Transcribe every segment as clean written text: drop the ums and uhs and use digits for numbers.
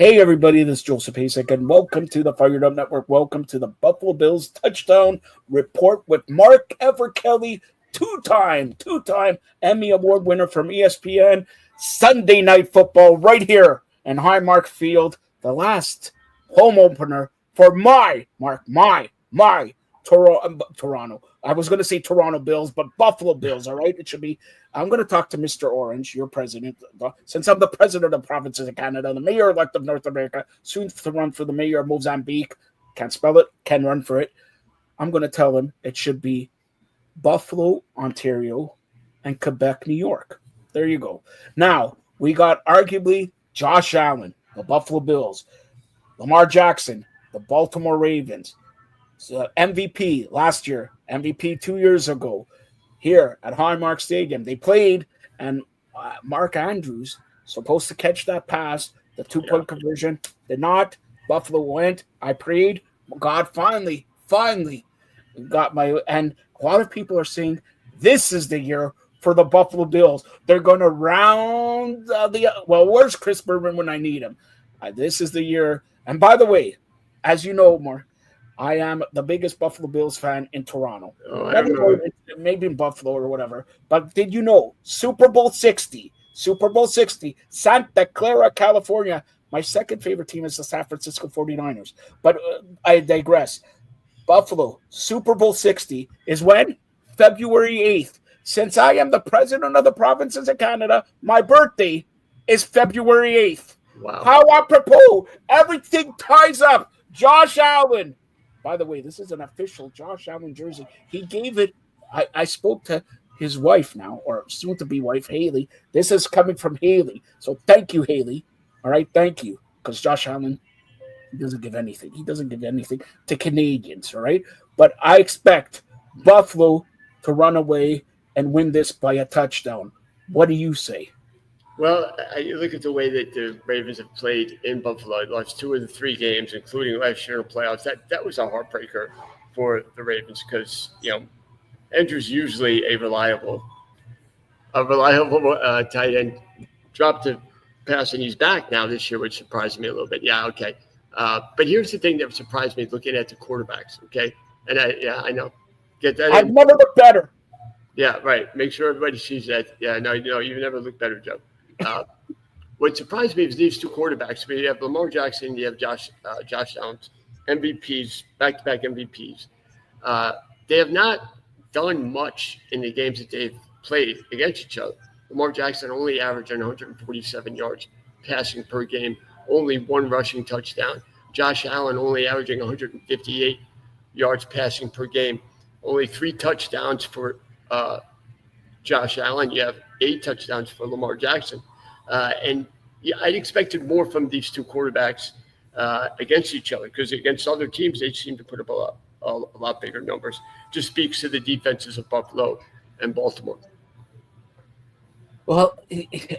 Hey everybody, this is Joseph Hasek, and welcome to the Fired Up Network. Welcome to the Buffalo Bills Touchdown Report with Mark Everett Kelly, two-time Emmy Award winner from ESPN. Sunday Night Football right here in Highmark Field, the last home opener for my Toronto. I was going to say Toronto Bills, but Buffalo Bills, all right? It should be. I'm going to talk to Mr. Orange, your president. Since I'm the president of the provinces of Canada, the mayor-elect of North America, soon to run for the mayor of Mozambique. Can't spell it, can run for it. I'm going to tell him it should be Buffalo, Ontario, and Quebec, New York. There you go. Now, we got arguably Josh Allen, the Buffalo Bills, Lamar Jackson, the Baltimore Ravens, MVP last year, MVP 2 years ago, here at Highmark Stadium. They played, and Mark Andrews supposed to catch that pass, the two-point conversion, did not. Buffalo went. I prayed. God finally got my. And a lot of people are saying this is the year for the Buffalo Bills. They're going to round where's Chris Berman when I need him? This is the year. And by the way, as you know, Mark, I am the biggest Buffalo Bills fan in Toronto. Maybe in Buffalo or whatever. But did you know Super Bowl 60, Santa Clara, California. My second favorite team is the San Francisco 49ers. But I digress. Buffalo, Super Bowl 60 is when? February 8th. Since I am the president of the provinces of Canada, my birthday is February 8th. Wow. How apropos. Everything ties up. Josh Allen. By the way, this is an official Josh Allen jersey. He gave it. I spoke to his wife now, or soon-to-be wife, Haley. This is coming from Haley. So thank you, Haley. All right, thank you. Because Josh Allen, he doesn't give anything. He doesn't give anything to Canadians, all right? But I expect Buffalo to run away and win this by a touchdown. What do you say? Well, you look at the way that the Ravens have played in Buffalo. They lost 2 of the 3 games, including last year in the playoffs. That was a heartbreaker for the Ravens because, Andrew's usually a reliable tight end. Dropped the pass, and he's back now this year, which surprised me a little bit. Yeah, okay. But here's the thing that surprised me looking at the quarterbacks, okay? And I know. Get that I've never looked better. Yeah, right. Make sure everybody sees that. Yeah, no, you never look better, Joe. What surprised me is these two quarterbacks. You have Lamar Jackson, you have Josh Allen, MVPs, back-to-back MVPs. They have not done much in the games that they've played against each other. Lamar Jackson only averaged 147 yards passing per game, only 1 rushing touchdown. Josh Allen only averaging 158 yards passing per game, only 3 touchdowns for Josh Allen. You have 8 touchdowns for Lamar Jackson. And I'd expected more from these two quarterbacks against each other because against other teams, they seem to put up a lot bigger numbers. Just speaks to the defenses of Buffalo and Baltimore. Well,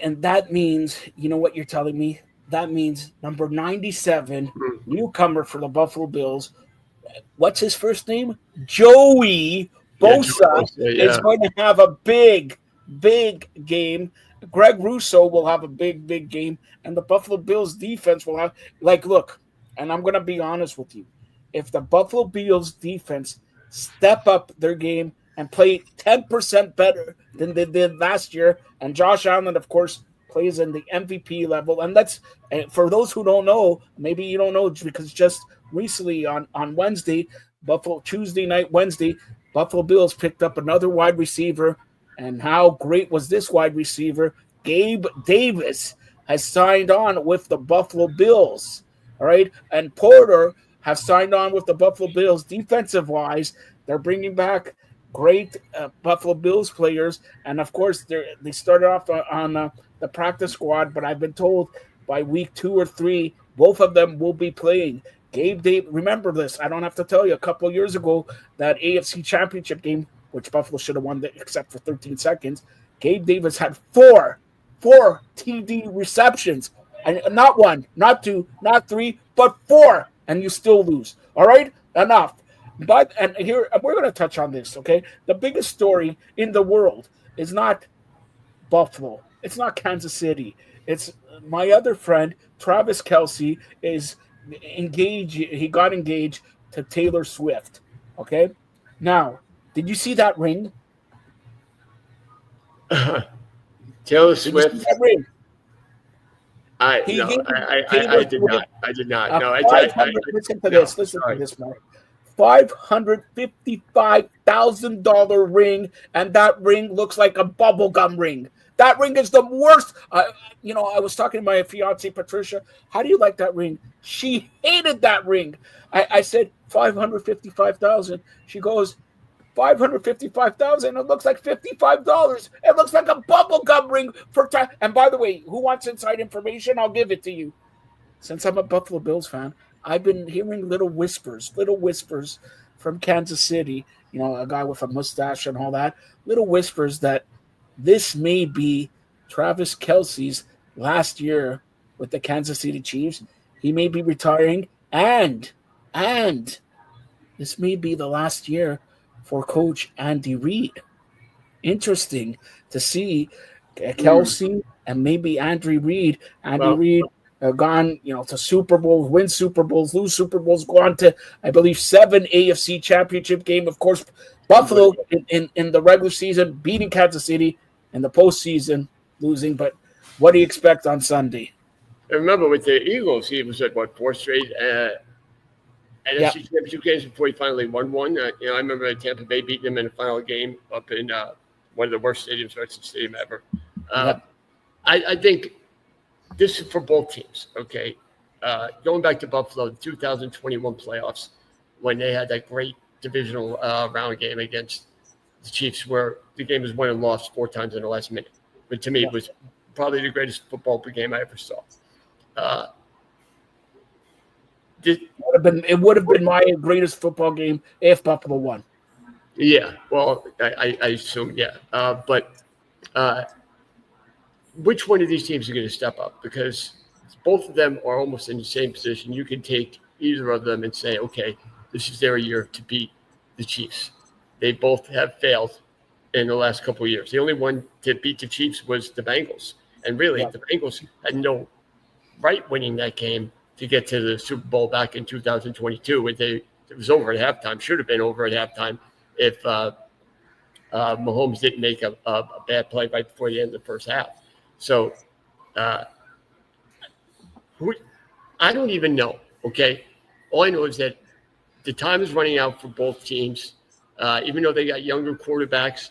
and that means, you know what you're telling me? That means number 97, newcomer for the Buffalo Bills. What's his first name? Joey Bosa is going to have a big game. Greg Russo will have a big game, and the Buffalo Bills defense will have, look, and I'm going to be honest with you. If the Buffalo Bills defense step up their game and play 10% better than they did last year, and Josh Allen, of course, plays in the MVP level, and that's, for those who don't know, maybe you don't know because just recently on Wednesday, Tuesday night, Wednesday, Buffalo Bills picked up another wide receiver. And how great was this wide receiver? Gabe Davis has signed on with the Buffalo Bills. All right. And Porter has signed on with the Buffalo Bills. Defensive-wise, they're bringing back great Buffalo Bills players. And, of course, they started off on the practice squad. But I've been told by week 2 or 3, both of them will be playing. Gabe Davis, remember this. I don't have to tell you. A couple of years ago, that AFC Championship game, which Buffalo should have won except for 13 seconds, Gabe Davis had four TD receptions. And not 1, not 2, not 3, but 4. And you still lose. All right? Enough. But, and here, we're going to touch on this, okay? The biggest story in the world is not Buffalo. It's not Kansas City. It's my other friend, Travis Kelsey, is engaged. He got engaged to Taylor Swift. Okay. Now, did you see that ring? Taylor Did you see Swift. that ring? I He no, gave I Taylor did not. Swift I did not. a No, five hundred. Listen to no. this. Listen to Sorry. this, Mark. $555,000 ring, and that ring looks like a bubblegum ring. That ring is the worst. I was talking to my fiance Patricia. How do you like that ring? She hated that ring. I said 555,000. She goes 555,000. It looks like $55. It looks like a bubblegum ring for time. And by the way, who wants inside information? I'll give it to you. Since I'm a Buffalo Bills fan, I've been hearing little whispers from Kansas City, a guy with a mustache and all that, little whispers that this may be Travis Kelsey's last year with the Kansas City Chiefs. He may be retiring, and this may be the last year for Coach Andy Reid. Interesting to see Hmm. Kelsey and maybe Andy Reid. Andy Well, Reid gone, to Super Bowls, win Super Bowls, lose Super Bowls, go on to, I believe, 7 AFC Championship game. Of course, but Buffalo in the regular season beating Kansas City, in the postseason losing. But what do you expect on Sunday? I remember with the Eagles, he was at what, four straight Yeah, NFC Championship games before he finally won one. I remember Tampa Bay beating him in the final game up in one of the worst stadiums, Veterans Stadium ever. Uh, yeah, I think this is for both teams. Okay, going back to Buffalo, the 2021 playoffs when they had that great divisional round game against the Chiefs, where the game was won and lost four times in the last minute. But to me, yeah. it was probably the greatest football game I ever saw. Uh, this, It would have been my greatest football game if Buffalo won. yeah, well, I assume, yeah. But uh, which one of these teams are going to step up? Because both of them are almost in the same position. You can take either of them and say, okay, this is their year to beat the Chiefs. They both have failed in the last couple of years. The only one to beat the Chiefs was the Bengals. And really, Yeah, the Bengals had no right winning that game to get to the Super Bowl back in 2022. It was over at halftime, should have been over at halftime if Mahomes didn't make a bad play right before the end of the first half. So uh, who, I don't even know. Okay, all I know is that the time is running out for both teams. Even though they got younger quarterbacks,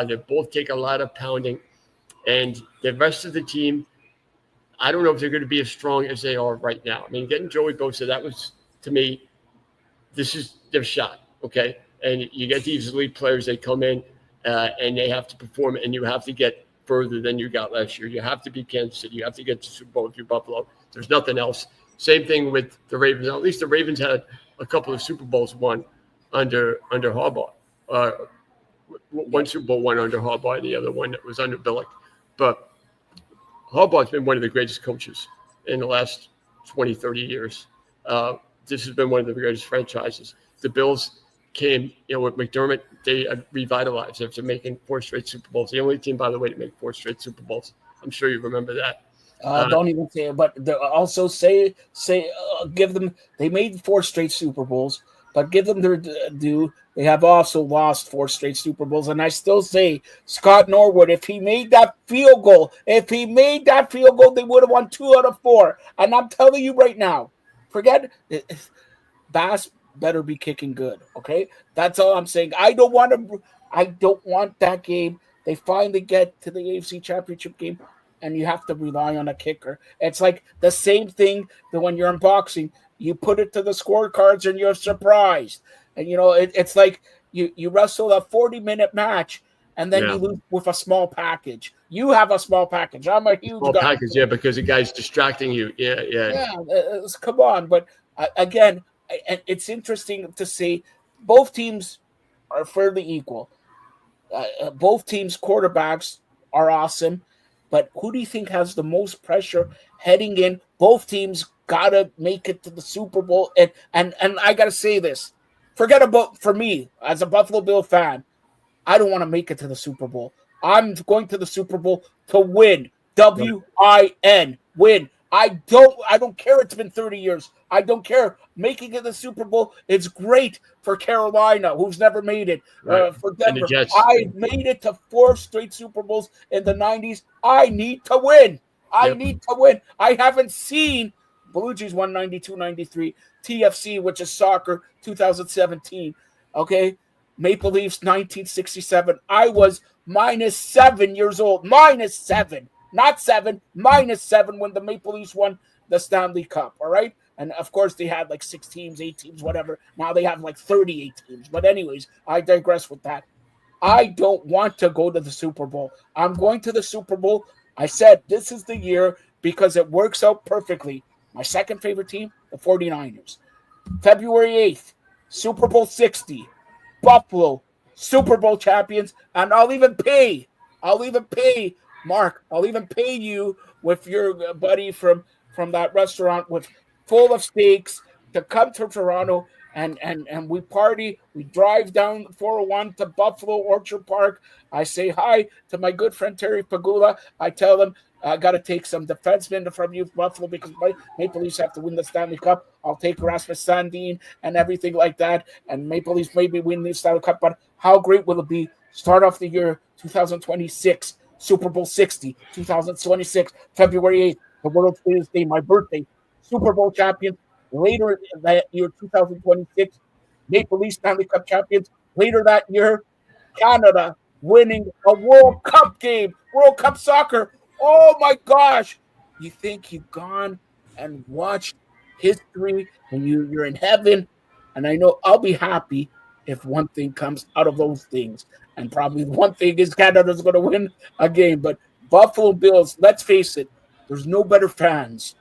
they both take a lot of pounding, and the rest of the team, I don't know if they're going to be as strong as they are right now. I mean, getting Joey Bosa, that was to me, this is their shot. Okay, and you get these elite players, they come in and they have to perform, and you have to get further than you got last year. You have to beat Kansas City. You have to get to Super Bowl if you're Buffalo. There's nothing else. Same thing with the Ravens. At least the Ravens had a couple of Super Bowls won under Harbaugh. yeah. One Super Bowl won under Harbaugh, the other one that was under Billick. But Harbaugh's been one of the greatest coaches in the last 20, 30 years. This has been one of the greatest franchises. The Bills came, with McDermott, they revitalized after making four straight Super Bowls. The only team, by the way, to make four straight Super Bowls. I'm sure you remember that. Uh, Don't even say it, but also give them. They made 4 straight Super Bowls, but give them their due. They have also lost 4 straight Super Bowls, and I still say Scott Norwood. If he made that field goal, they would have won 2 out of 4. And I'm telling you right now, forget it. Bass better be kicking good. Okay, that's all I'm saying. I don't want to. I don't want that game. They finally get to the AFC Championship game, and you have to rely on a kicker. It's like the same thing that when you're in boxing, you put it to the scorecards and you're surprised. And it's like you wrestle a 40-minute match and then you yeah, lose with a small package. You have a small package. I'm a huge small guy. package, yeah, because the guy's distracting you. Yeah, yeah. Yeah, come on. But again, and it's interesting to see both teams are fairly equal. Both teams' quarterbacks are awesome, but who do you think has the most pressure heading in? Both teams gotta make it to the Super Bowl, and I gotta say this. Forget about for me as a Buffalo Bill fan. I don't want to make it to the Super Bowl. I'm going to the Super Bowl to win. W-I-N. Win. I don't care it's been 30 years. I don't care. Making it the Super Bowl, it's great for Carolina, who's never made it. Right. For And the Denver. Jets. I made it to 4 straight Super Bowls in the 90s. I need to win. I Yep. need to win. I haven't seen Blue Jays won 92, 93. TFC, which is soccer, 2017. Okay. Maple Leafs, 1967. I was -7 years old. -7. Not 7, -7 when the Maple Leafs won the Stanley Cup. All right. And of course, they had like 6 teams, 8 teams, whatever. Now they have like 38 teams. But, anyways, I digress with that. I don't want to go to the Super Bowl. I'm going to the Super Bowl. I said this is the year because it works out perfectly. My second favorite team, the 49ers. February 8th, Super Bowl 60. Buffalo, Super Bowl champions. And I'll even pay, Mark, I'll even pay you with your buddy from that restaurant with full of steaks to come to Toronto and we party. We drive down 401 to Buffalo Orchard Park. I say hi to my good friend Terry Pagula. I tell him I got to take some defensemen from you, Buffalo, because my Maple Leafs have to win the Stanley Cup. I'll take Rasmus Sandin and everything like that. And Maple Leafs maybe win the Stanley Cup. But how great will it be? Start off the year 2026, Super Bowl 60, 2026, February 8th, the world's greatest day, my birthday, Super Bowl champions. Later that year, 2026, Maple Leafs Stanley Cup champions. Later that year, Canada winning a World Cup game, World Cup soccer. Oh my gosh. You think you've gone and watched history and you're in heaven. And I know I'll be happy if one thing comes out of those things. And probably one thing is Canada's going to win a game. But Buffalo Bills, let's face it, there's no better fans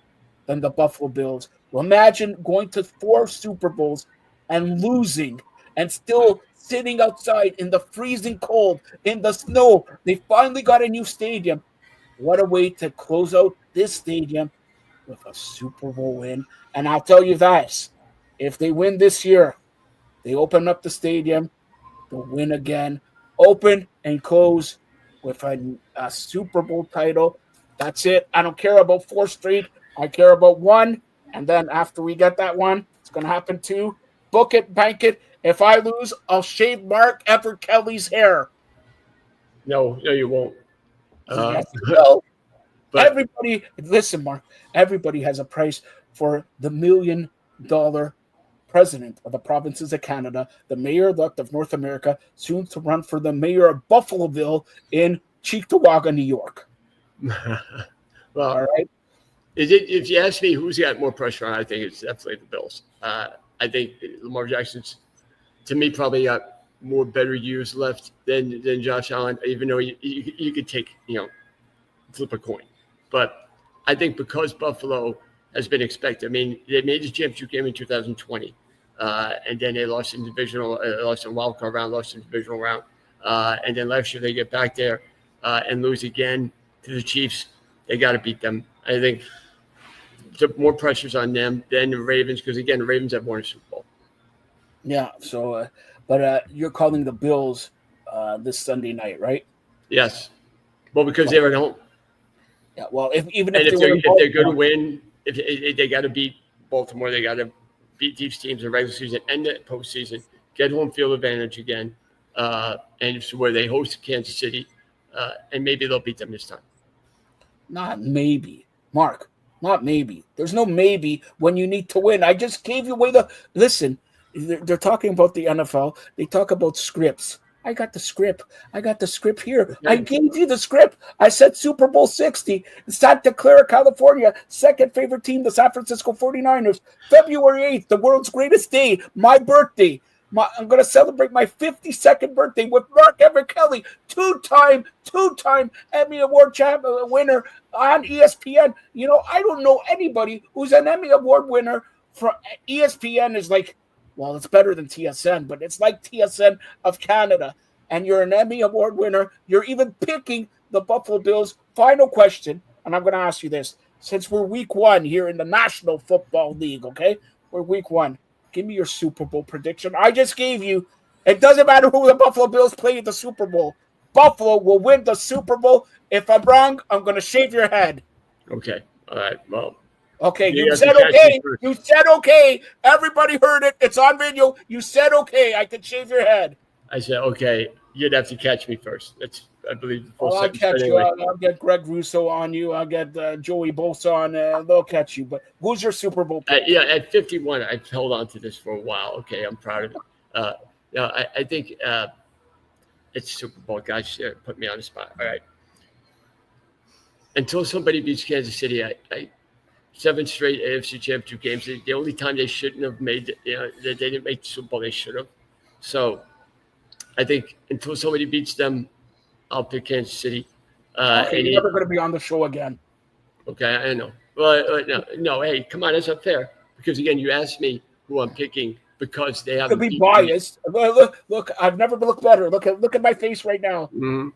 than the Buffalo Bills. Well, imagine going to 4 Super Bowls and losing and still sitting outside in the freezing cold, in the snow. They finally got a new stadium. What a way to close out this stadium with a Super Bowl win. And I'll tell you this, if they win this year, they open up the stadium, they'll win again, open and close with a Super Bowl title. That's it. I don't care about 4 straight. I care about 1. And then after we get that one, it's going to happen 2. Book it, bank it. If I lose, I'll shave Mark Everett Kelly's hair. No, you won't. Yes, no. But Everybody, listen, Mark, everybody has a price for the $1 million president of the provinces of Canada, the mayor-elect of North America, soon to run for the mayor of Buffalo in Cheektowaga, New York. well, all right. If you ask me who's got more pressure on, I think it's definitely the Bills. I think Lamar Jackson's, to me, probably got more better years left than Josh Allen, even though you could take, flip a coin. But I think because Buffalo has been expected, I mean, they made the championship game in 2020, and then they lost in lost in wild card round, lost in divisional round. And then last year they get back there and lose again to the Chiefs. They got to beat them. I think more pressures on them than the Ravens because, again, the Ravens have won a Super Bowl. Yeah, so, but you're calling the Bills this Sunday night, right? Yes. Well, because they're at home. Yeah, well, if they're going to win, if they got to beat Baltimore, they got to beat these teams in the regular season and the postseason, get home field advantage again, and it's where they host Kansas City, and maybe they'll beat them this time. Not maybe, Mark. Not maybe. There's no maybe when you need to win. I just gave you away listen. They're talking about the NFL. They talk about scripts. I got the script. Here. Okay. I gave you the script. I said Super Bowl 60. Santa Clara, California. Second favorite team, the San Francisco 49ers. February 8th, the world's greatest day. My birthday. I'm going to celebrate my 52nd birthday with Mark Everett Kelly, two-time Emmy Award winner on ESPN. I don't know anybody who's an Emmy Award winner. For ESPN is like, well, it's better than TSN, but it's like TSN of Canada. And you're an Emmy Award winner. You're even picking the Buffalo Bills. Final question, and I'm going to ask you this. Since we're week 1 here in the National Football League, okay? We're week 1. Give me your Super Bowl prediction. I just gave you. It doesn't matter who the Buffalo Bills play at the Super Bowl. Buffalo will win the Super Bowl. If I'm wrong, I'm going to shave your head. Okay. All right. Well. Okay, You you have to said catch me okay. first. You said okay. Everybody heard it. It's on video. You said okay. I can shave your head. I said, okay, you'd have to catch me first. That's, I believe, the full I'll sentence. catch Anyway. you. I'll get Greg Russo on you. I'll get Joey Bosa on. They'll catch you. But who's your Super Bowl pick? Yeah, at 51, I've held on to this for a while. Okay, I'm proud of it. I think it's Super Bowl, guys. Put me on the spot. All right. Until somebody beats Kansas City, I 7 straight AFC Championship games. The only time they shouldn't have made, they didn't make the Super Bowl, they should have. So I think until somebody beats them, I'll pick Kansas City. Okay, you're never going to be on the show again. Okay, I know. Well, no. Hey, come on, that's unfair. Because again, you asked me who I'm picking because they have to be biased. Look, I've never looked better. Look at my face right now. Mm-hmm.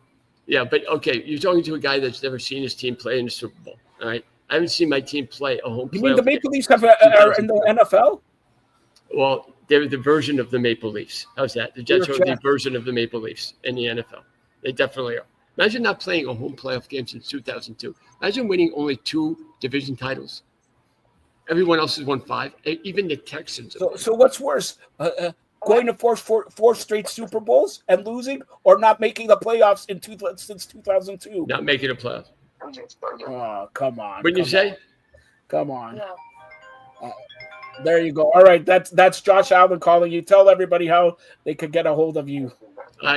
Yeah, but okay, you're talking to a guy that's never seen his team play in the Super Bowl. All right, I haven't seen my team play a home. You mean the Maple Leafs are in the NFL? Well, they're the version of the Maple Leafs. How's that? The Jets are the version of the Maple Leafs in the NFL. They definitely are. Imagine not playing a home playoff game since 2002. Imagine winning only 2 division titles. Everyone else has won 5. Even the Texans. So what's worse? Going to four straight Super Bowls and losing, or not making the playoffs since 2002? Not making a playoff. Oh, come on. Wouldn't you say? Come on. There you go. All right, that's Josh Allen calling you. Tell everybody how they could get a hold of you.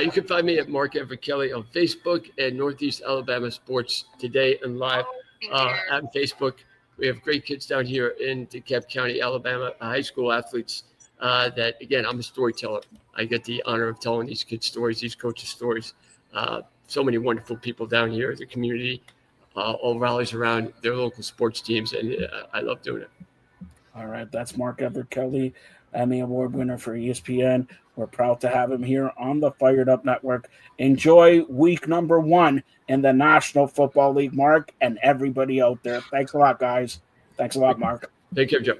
You can find me at Mark Everett Kelly on Facebook and Northeast Alabama Sports Today and Live on Facebook. We have great kids down here in DeKalb County, Alabama, high school athletes that, again, I'm a storyteller. I get the honor of telling these kids' stories, these coaches' stories. So many wonderful people down here, the community all rallies around their local sports teams, and I love doing it. All right, that's Mark Everett Kelly, Emmy Award winner for ESPN. We're proud to have him here on the Fired Up Network. Enjoy week number 1 in the National Football League, Mark, and everybody out there. Thanks a lot, guys. Thanks a lot, Mark. Take care, Joe.